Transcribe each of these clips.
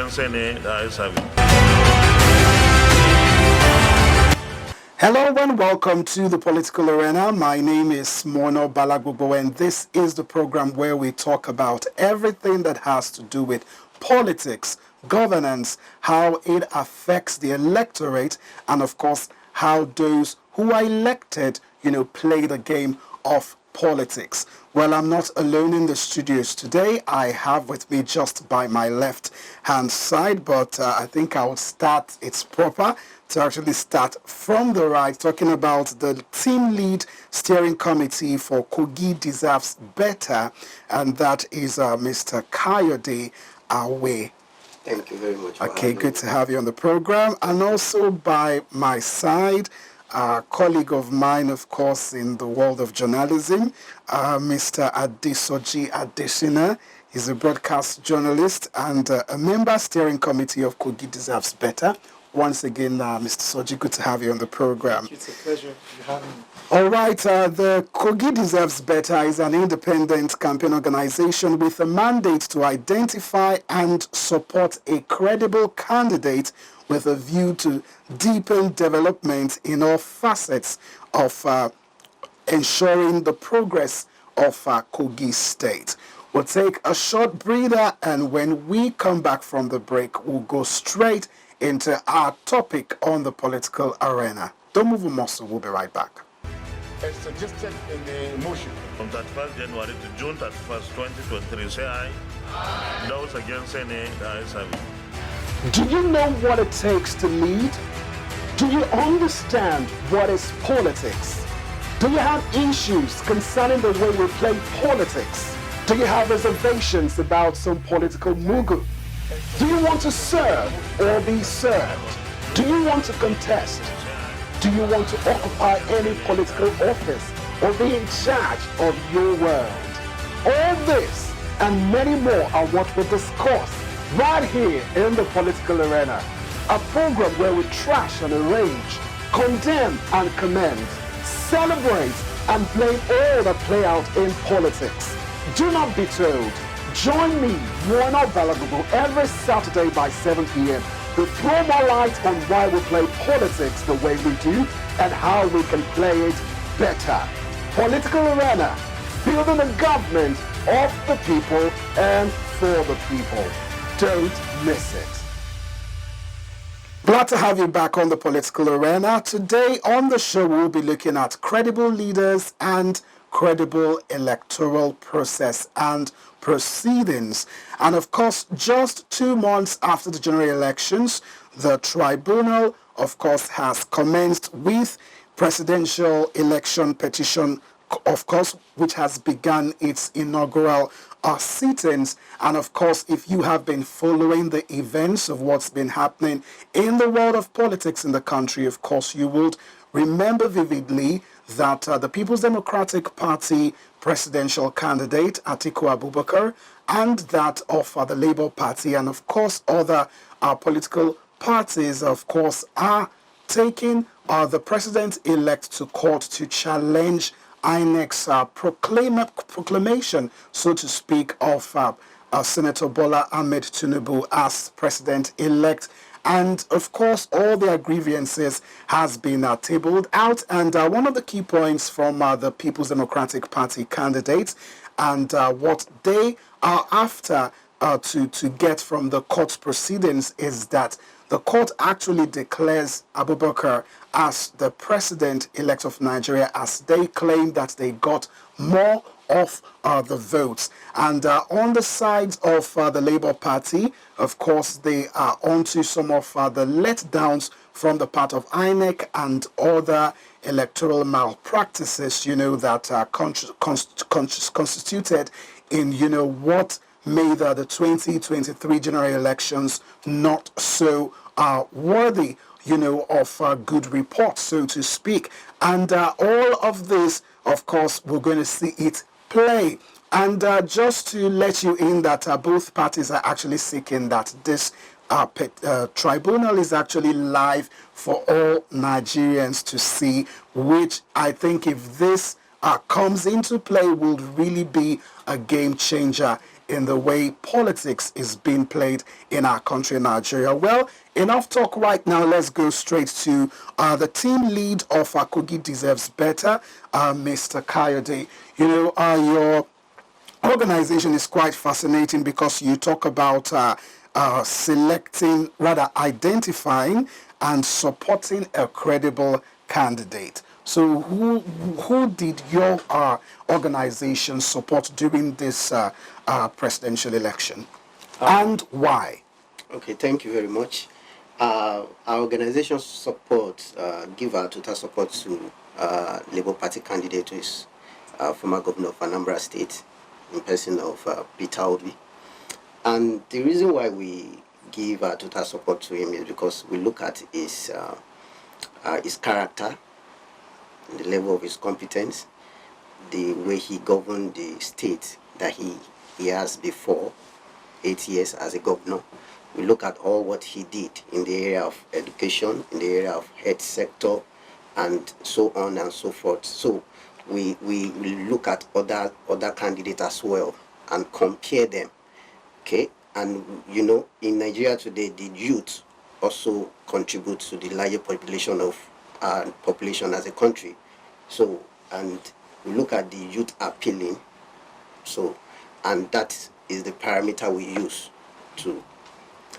against any service. Hello and welcome to the Political Arena. My name is Mana BalaGbogbo, and this is the program where we talk about everything that has to do with politics, governance, how it affects the electorate, and of course, how those who are elected, play the game of politics. Well, I'm not alone in the studios today. I have with me just by my left-hand side, but I think I'll start, it's proper to actually start from the right, talking about the team lead steering committee for Akogi Deserves Better, and that is Mr. Kayode Awe. Thank you very much. Okay, good to have you on the program. And also by my side, a colleague of mine, of course, in the world of journalism, Mr. Adesoji Adesina. He's a broadcast journalist and a member steering committee of Akogi Deserves Better. Once again, Mr. Soji, good to have you on the program. It's a pleasure to have me. All right, the Akogi Deserves Better is an independent campaign organization with a mandate to identify and support a credible candidate with a view to deepen development in all facets of ensuring the progress of Kogi State. We'll take a short breather, and when we come back from the break, we'll go straight into our topic on the political arena. Don't move a muscle, we'll be right back. As suggested in the motion. From 31st January to June 31st, 2023, say aye. Those against any service. Do you know what it takes to lead? Do you understand what is politics? Do you have issues concerning the way we play politics? Do you have reservations about some political mugu? Do you want to serve or be served? Do you want to contest? Do you want to occupy any political office or be in charge of your world? All this and many more are what we discuss right here in the political arena. A program where we trash and arrange, condemn and commend, celebrate and blame all that play out in politics. Do not be told. Join me, Mana BalaGbogbo, every Saturday by 7 p.m. to throw more light on why we play politics the way we do and how we can play it better. Political Arena, building a government of the people and for the people. Don't miss it. Glad to have you back on the political arena. Today on the show, we'll be looking at credible leaders and credible electoral process and proceedings. And of course, just 2 months after the general elections, the tribunal, of course, has commenced with presidential election petition, of course, which has begun its inaugural sittings. And of course, if you have been following the events of what's been happening in the world of politics in the country, of course, you would remember vividly that the People's Democratic Party presidential candidate, Atiku Abubakar, and that of the Labour Party, and of course other political parties, of course, are taking the president-elect to court to challenge INEC's proclamation, so to speak, of Senator Bola Ahmed Tinubu as president-elect. And of course, all their grievances has been tabled out. And one of the key points from the People's Democratic Party candidates and what they are after to get from the court proceedings is that the court actually declares Abubakar as the president-elect of Nigeria, as they claim that they got more of the votes. And on the side of the Labour Party, of course, they are onto some of the letdowns from the part of INEC and other electoral malpractices, that are constituted in, what made the 2023 general elections not so worthy, of good report, so to speak. And all of this, of course, we're going to see it play. And just to let you in that both parties are actually seeking that this tribunal is actually live for all Nigerians to see, which I think if this comes into play will really be a game changer in the way politics is being played in our country, Nigeria. Well, enough talk right now. Let's go straight to the team lead of Akogi Deserves Better, Mr. Kayode. You know, your organization is quite fascinating because you talk about selecting, rather identifying and supporting a credible candidate. So who did your organization support during this presidential election, and why? Okay, thank you very much. Our organization give our total support to Labour Party candidate who is former governor of Anambra State, in person of Peter Obi. And the reason why we give our total support to him is because we look at his character, the level of his competence, the way he governed the state that he has before 8 years as a governor. We look at all what he did in the area of education, in the area of health sector, and so on and so forth. So we look at other candidates as well and compare them. Okay, and you know, in Nigeria today, the youth also contribute to the larger population as a country. So, and we look at the youth appealing. So, and that is the parameter we use to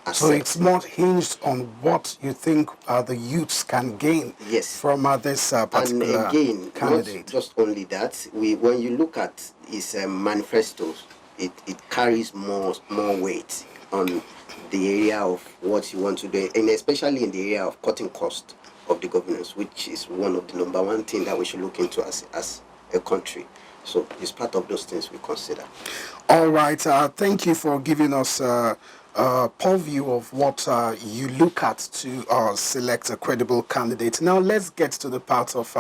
assess. So it's not hinged on what you think the youths can gain from this particular and again, candidate. Not just only that, when you look at his manifestos, it carries more weight on the area of what you want to do, and especially in the area of cutting cost of the governance, which is one of the number one thing that we should look into as a country. So it's part of those things we consider. All right. Thank you for giving us a purview of what you look at to select a credible candidate. Now let's get to the part of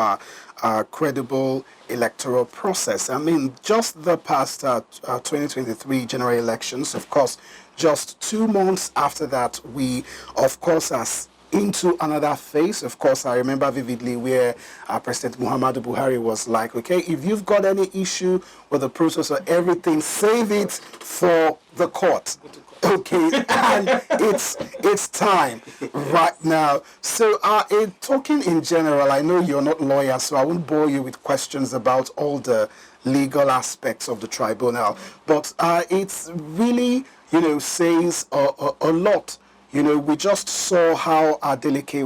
credible electoral process. I mean, just the past 2023 general elections, of course, just 2 months after that, we, of course, as into another phase. Of course, I remember vividly where President Muhammadu Buhari was like, okay, if you've got any issue with the process or everything, save it for the court. Okay, and it's time right now. So, talking in general, I know you're not lawyers, so I won't bore you with questions about all the legal aspects of the tribunal. But it's really, you know, says a lot. You know, we just saw how Adeleke,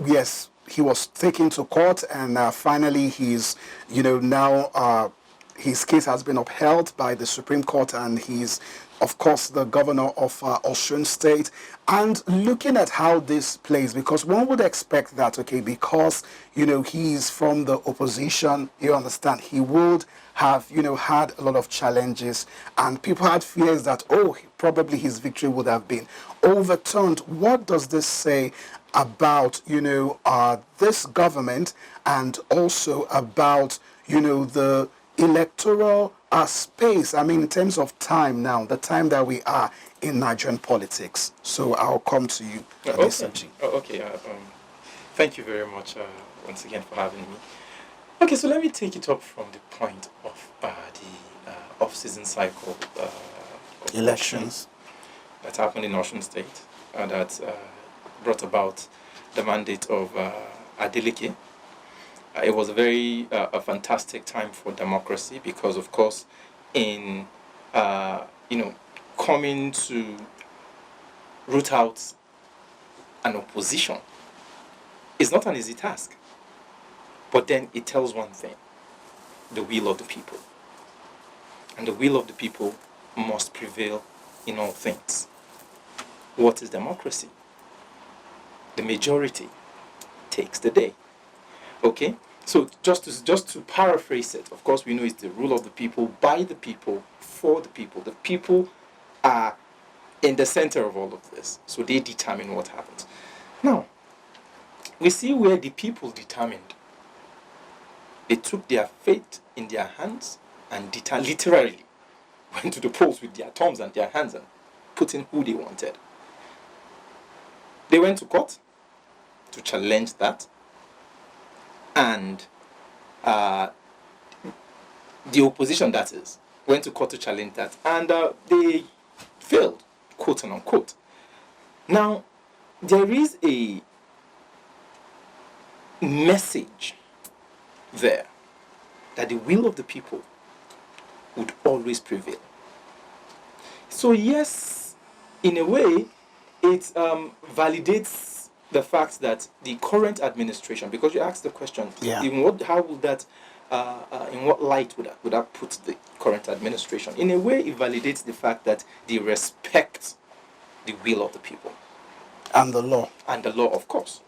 yes, he was taken to court, and finally he's, you know, now his case has been upheld by the Supreme Court, and he's, of course, the governor of Osun State. And looking at how this plays, because one would expect that, okay, because, you know, he's from the opposition, you understand, he would have, you know, had a lot of challenges, and people had fears that, oh, probably his victory would have been overturned. What does this say about, you know, this government, and also about, you know, the electoral space? I mean, in terms of time now, the time that we are in Nigerian politics. So I'll come to you, Adesoji. Okay. Thank you very much once again for having me. Okay, so let me take it up from the point of the off-season cycle of Elections that happened in Osun State that brought about the mandate of Adeleke. It was a fantastic time for democracy because, of course, in coming to root out an opposition is not an easy task. But then it tells one thing: the will of the people. And the will of the people must prevail in all things. What is democracy? The majority takes the day. Okay? So just to paraphrase it, of course we know it's the rule of the people, by the people, for the people. The people are in the center of all of this. So they determine what happens. Now, we see where the people determined. They took their fate in their hands and literally went to the polls with their thumbs and their hands and put in who they wanted. They went to court to challenge that, and the opposition, that is, went to court to challenge that, and they failed, quote and unquote. Now, there is a message there that the will of the people would always prevail. So yes, in a way, it validates the fact that the current administration, because you asked the question, in what light would that put the current administration? In a way, it validates the fact that they respect the will of the people. And the law. And the law, of course.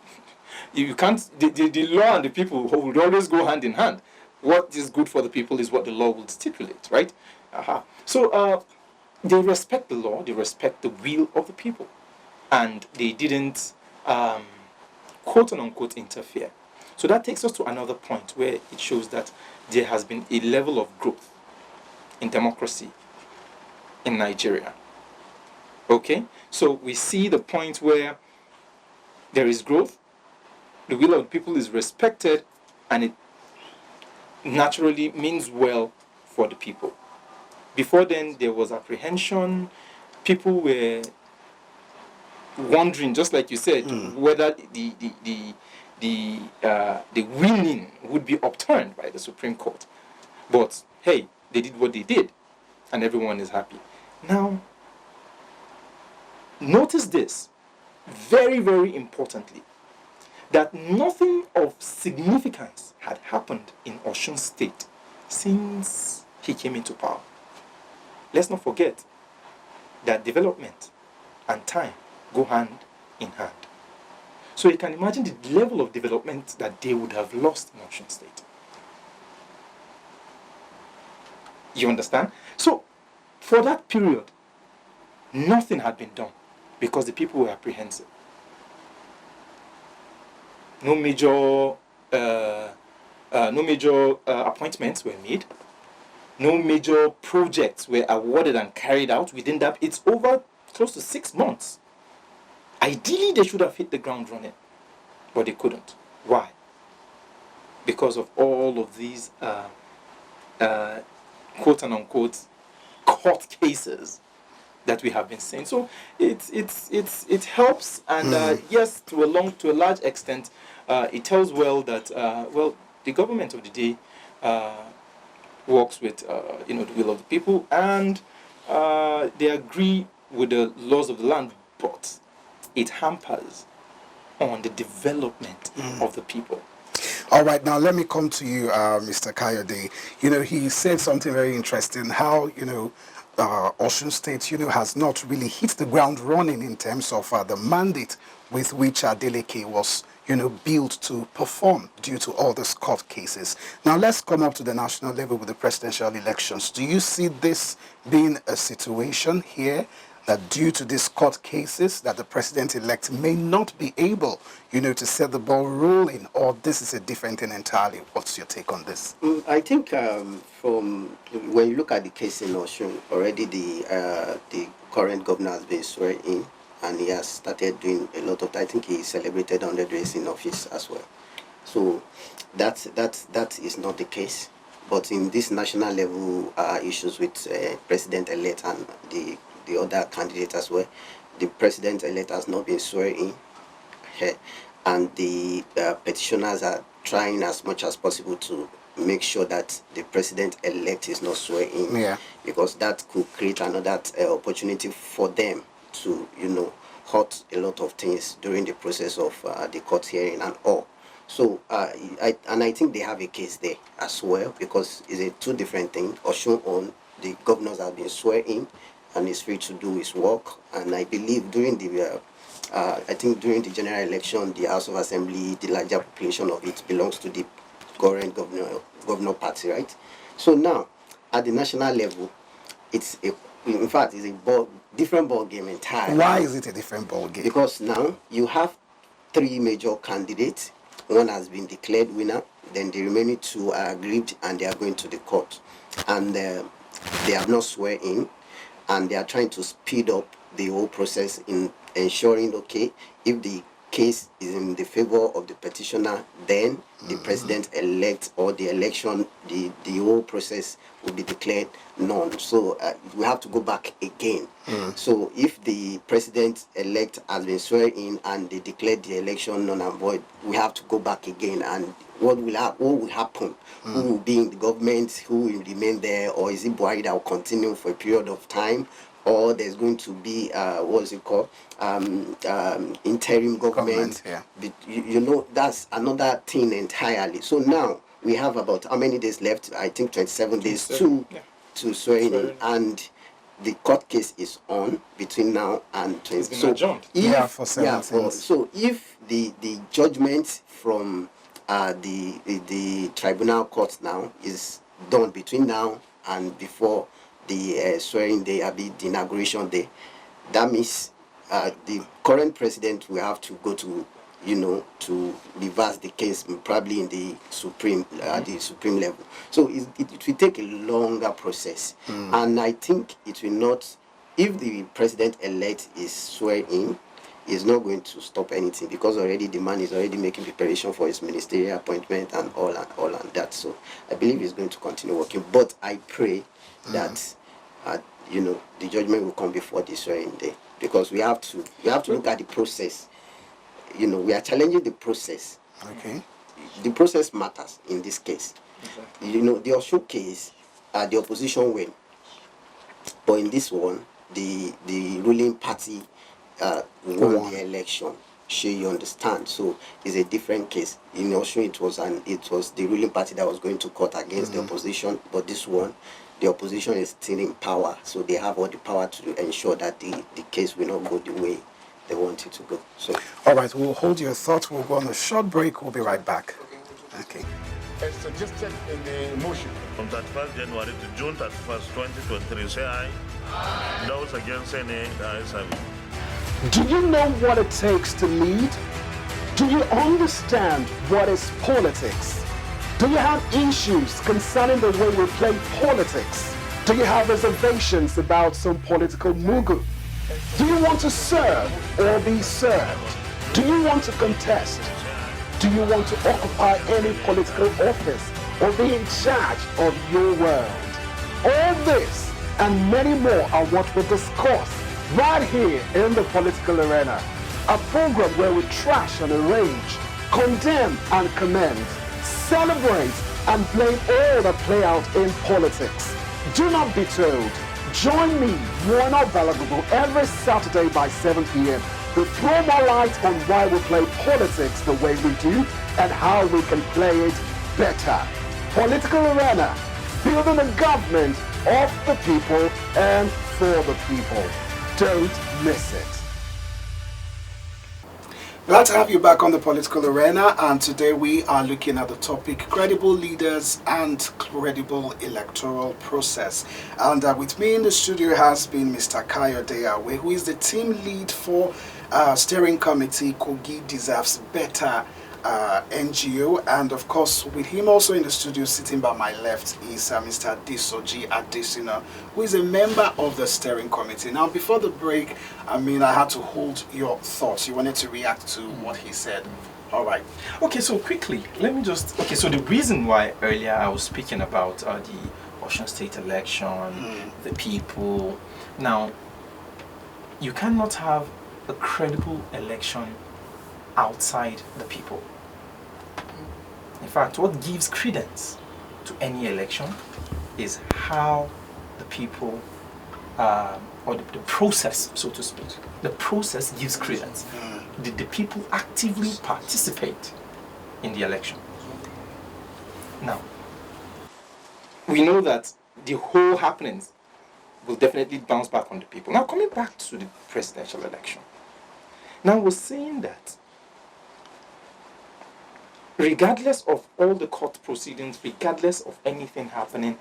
You can't, the law and the people would always go hand in hand. What is good for the people is what the law will stipulate, right? So they respect the law, they respect the will of the people. And they didn't, quote and unquote, interfere. So that takes us to another point where it shows that there has been a level of growth in democracy in Nigeria. Okay? So we see the point where there is growth, the will of the people is respected, and it naturally means well for the people. Before then, there was apprehension. People were wondering, just like you said, whether the winning would be upturned by the Supreme Court. But hey, they did what they did, and everyone is happy. Now, notice this, very, very importantly, that nothing of significance had happened in Osun State since he came into power. Let's not forget that development and time go hand in hand. So you can imagine the level of development that they would have lost in Osun State. You understand? So for that period, nothing had been done because the people were apprehensive. No major appointments were made. No major projects were awarded and carried out within that. It's over close to 6 months. Ideally, they should have hit the ground running, but they couldn't. Why? Because of all of these quote and unquote court cases that we have been seeing. So it helps, and yes, to a large extent, it tells well that the government of the day works with the will of the people, and they agree with the laws of the land, but it hampers on the development of the people. All right, now let me come to you, Mr. Kayode. He said something very interesting, how, Osun State, has not really hit the ground running in terms of the mandate with which Adeleke was, built to perform due to all these court cases. Now let's come up to the national level with the presidential elections. Do you see this being a situation here that due to these court cases that the president-elect may not be able, to set the ball rolling, or this is a different thing entirely? What's your take on this? I think from when you look at the case in Osun, already the current governor has been sworn in, and he has started doing a lot of, I think he celebrated 100 days in office as well. So that is not the case. But in this national level issues with president-elect and the other candidate as well, the president-elect has not been sworn in, and the petitioners are trying as much as possible to make sure that the president-elect is not sworn in, because that could create another opportunity for them to, hurt a lot of things during the process of the court hearing and all. So, I think they have a case there as well, because it's a two different things. Osun on the governors have been sworn in, and is free to do his work. And I believe during the during the general election, the House of Assembly, the larger population of it belongs to the current governor party, right? So now, at the national level, it's a different ball game entirely. Why is it a different ball game? Because now you have 3 major candidates. One has been declared winner, then the remaining 2 are aggrieved and they are going to the court. And they have not sworn in, and they are trying to speed up the whole process in ensuring, okay, if the case is in the favor of the petitioner, then the president-elect or the election, the whole process will be declared null. So we have to go back again. So if the president-elect has been sworn in and they declared the election null and void, we have to go back again. And what will happen? Who will be in the government? Who will remain there? Or is it Buhari that will continue for a period of time? Or there's going to be interim government. Yeah. You know, that's another thing entirely. So now we have about how many days left? I think 27 days to swear in, and the court case is on between now and 20. For 17. So if the judgment from the tribunal court now is done between now and before the swearing day, the inauguration day, that means the current president will have to go to, to reverse the case, probably in the supreme level. So it will take a longer process, and I think it will not. If the president-elect is sworn in, is not going to stop anything, because already the man is already making preparation for his ministerial appointment and all and that. So I believe he's going to continue working. But I pray that the judgment will come before the swearing day, because we have to look at the process. We are challenging the process. Okay. The process matters in this case. Okay. The Osho case, the opposition win, but in this one, the ruling party won the election. Sure, you understand. So it's a different case. In Osho, it was the ruling party that was going to court against the opposition, but this one, the opposition is still in power, so they have all the power to ensure that the case will not go the way they want it to go. So, all right, we'll hold your thoughts. We'll go on a short break. We'll be right back. Okay. As suggested in the motion. From 31st January to June 31st, 2023, say aye. Those against, say nay. The ayes have it. Do you know what it takes to lead? Do you understand what is politics? Do you have issues concerning the way we play politics? Do you have reservations about some political mugu? Do you want to serve or be served? Do you want to contest? Do you want to occupy any political office or be in charge of your world? All this and many more are what we discuss right here in the political arena. A program where we trash and rage, condemn and commend, celebrate and blame all that play out in politics. Do not be told. Join me, Mana BalaGbogbo, every Saturday by 7 p.m. to throw more light on why we play politics the way we do and how we can play it better. Political arena, building a government of the people and for the people. Don't miss it. Glad to have you back on the political arena, and today we are looking at the topic credible leaders and credible electoral process. And with me in the studio has been Mr. Kayode, who is the team lead for steering committee Akogi Deserves Better NGO, and of course with him also in the studio sitting by my left is Mr. Adesoji Adesina, who is a member of the steering committee. Now before the break, I had to hold your thoughts. You wanted to react to what he said. All right. Okay, so quickly, let me just... so the reason why earlier I was speaking about the Osun State election, the people. Now, you cannot have a credible election outside the people. In fact, what gives credence to any election is how the people, or the process, so to speak. The process gives credence. Did the people actively participate in the election? Now, we know that the whole happenings will definitely bounce back on the people. Now, coming back to the presidential election. Now, we're saying that regardless of all the court proceedings, regardless of anything happening,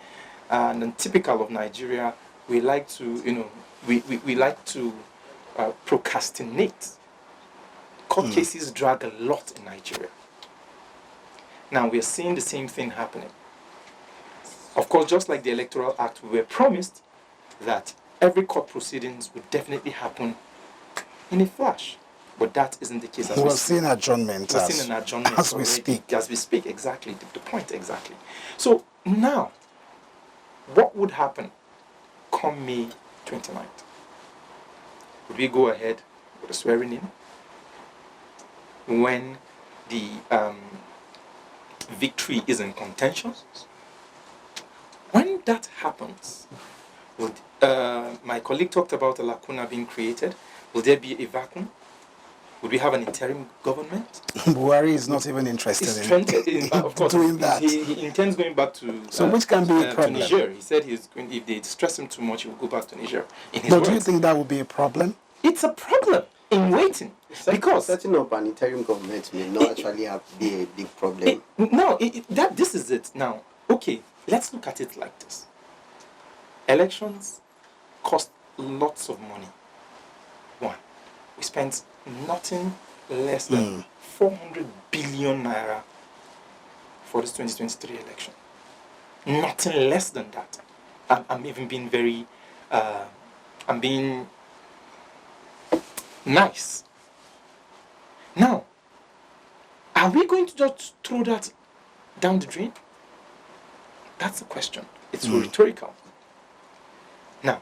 and typical of Nigeria, we like to, we like to procrastinate. Court cases drag a lot in Nigeria. Now we are seeing the same thing happening. Of course, just like the Electoral Act, we were promised that every court proceedings would definitely happen in a flash. But that isn't the case as We're we speak. seeing adjournment We're seeing an adjournment as we already, speak. As we speak, exactly. The point, exactly. So now, what would happen come May 29th? Would we go ahead with the swearing in when the victory is in contention? When that happens, would, my colleague talked about a lacuna being created. Will there be a vacuum? Would we have an interim government? Buhari is not even interested Of course, doing that. He intends going back to. So which can be a to problem. Niger. He said he's going, if they stress him too much, he will go back to Niger. In his But words. do you think that would be a problem? It's a problem in waiting because Setting up an interim government may not actually be a big problem. This is it now. Okay, let's look at it like this. Elections cost lots of money. One, we spent nothing less than 400 billion naira for this 2023 election. Nothing less than that. I'm even being very, I'm being nice. Now, are we going to just throw that down the drain? That's the question. It's rhetorical. Now,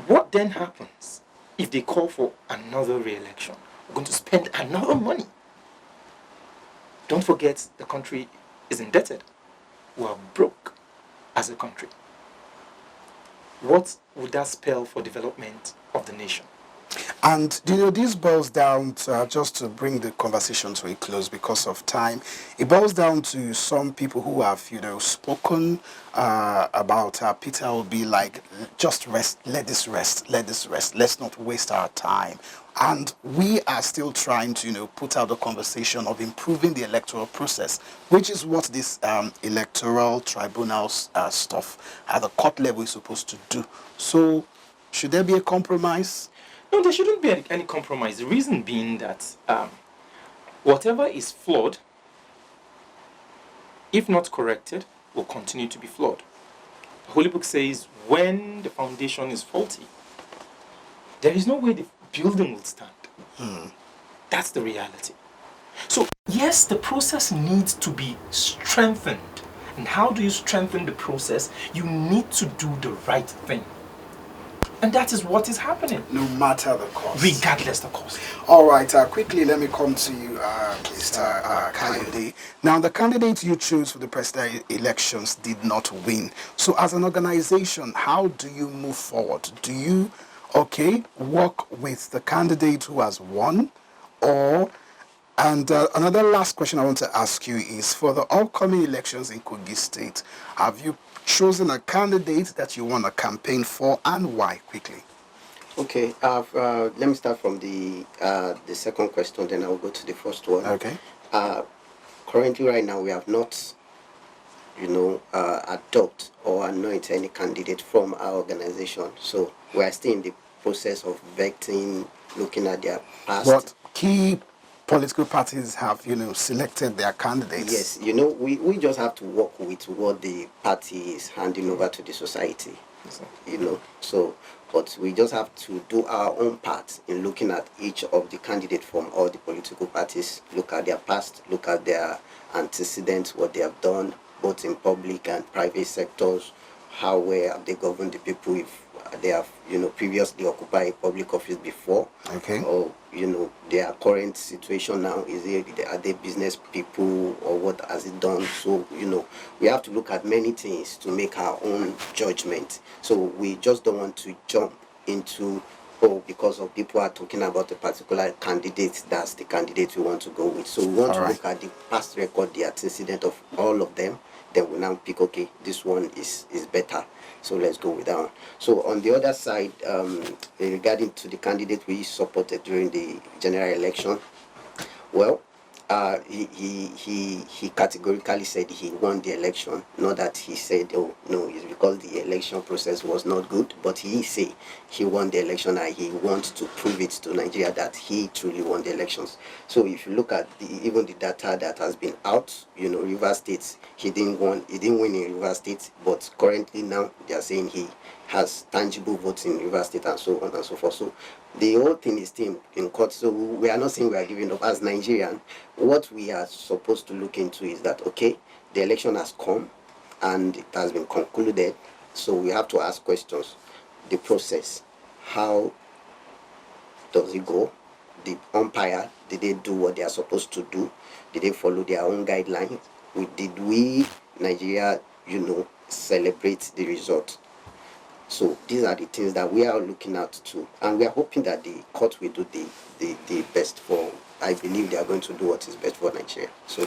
what then happens if they call for another re-election? We're going to spend another money. Don't forget, the country is indebted. We are broke as a country. What would that spell for development of the nation? And this boils down to, just to bring the conversation to a close because of time, it boils down to some people who have, spoken about Peter will be like, just rest, let this rest, let's not waste our time. And we are still trying to, put out the conversation of improving the electoral process, which is what this electoral tribunal stuff at the court level is supposed to do. So, should there be a compromise? No, there shouldn't be any compromise. The reason being that whatever is flawed, if not corrected, will continue to be flawed. The Holy Book says when the foundation is faulty, there is no way the building will stand. That's the reality. So, yes, the process needs to be strengthened. And how do you strengthen the process? You need to do the right thing. And that is what is happening. No matter the cost. Regardless the cost. All right, quickly, let me come to you, Mr. Kayode. Now, the candidate you chose for the presidential elections did not win. So, as an organization, how do you move forward? Do you, work with the candidate who has won? And another last question I want to ask you is, for the upcoming elections in Kogi State, have you chosen a candidate that you want to campaign for, and why? Quickly. Okay, let me start from the second question, then I'll go to the first one. Okay. Currently, right now, we have not, adopt or anoint any candidate from our organization. So we are still in the process of vetting, looking at their past. But key political parties have, selected their candidates. Yes, we just have to work with what the party is handing over to the society. So, but we just have to do our own part in looking at each of the candidates from all the political parties, look at their past, look at their antecedents, what they have done, both in public and private sectors, how well have they governed the people, if they have, previously occupied a public office before. Okay. Or, their current situation now, are they business people, or what has it done? So, we have to look at many things to make our own judgment. So we just don't want to jump into, because of people are talking about a particular candidate, that's the candidate we want to go with. So we want to look at the past record, the antecedent of all of them. Then we now pick, this one is better. So let's go with that one. So on the other side, regarding to the candidate we supported during the general election, well, he categorically said he won the election. Not that he said, oh no, it's because the election process was not good, but he said he won the election and he wants to prove it to Nigeria that he truly won the elections. So if you look at even the data that has been out, Rivers State, he didn't win in Rivers State, but currently now they are saying has tangible votes in River State and so on and so forth. So the whole thing is still in court. So we are not saying we are giving up as Nigerian. What we are supposed to look into is that, okay, the election has come and it has been concluded. So we have to ask questions. The process, how does it go? The umpire, did they do what they are supposed to do? Did they follow their own guidelines? Did we, Nigeria, celebrate the result? So these are the things that we are looking at too, and we are hoping that the court will do the best for. I believe they are going to do what is best for Nigeria. So.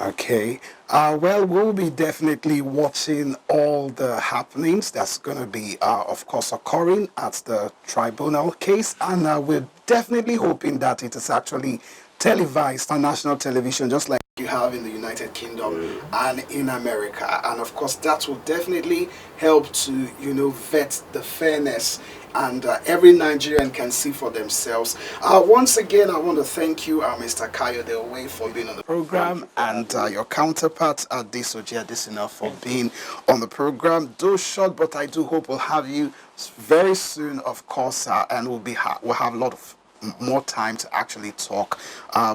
Okay. Well, we'll be definitely watching all the happenings that's going to be, of course, occurring at the tribunal case. And we're definitely hoping that it is actually televised on national television, just like you have in the United Kingdom and in America. And of course, that will definitely help to, vet the fairness, and every Nigerian can see for themselves. Once again, I want to thank you, Mr. Kayode, for being on the program, and your counterpart, Adesoji Adesina, for being on the program. Though short, but I do hope we'll have you very soon, of course, and we'll have a lot of more time to actually talk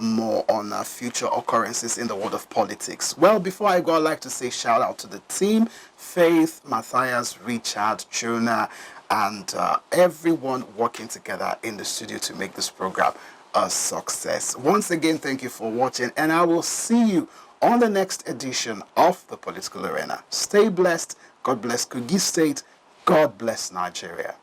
more on future occurrences in the world of politics. Well, before I go, I'd like to say shout out to the team, Faith, Matthias, Richard, Jonah, and everyone working together in the studio to make this program a success. Once again, thank you for watching, and I will see you on the next edition of The Political Arena. Stay blessed. God bless Kogi State. God bless Nigeria.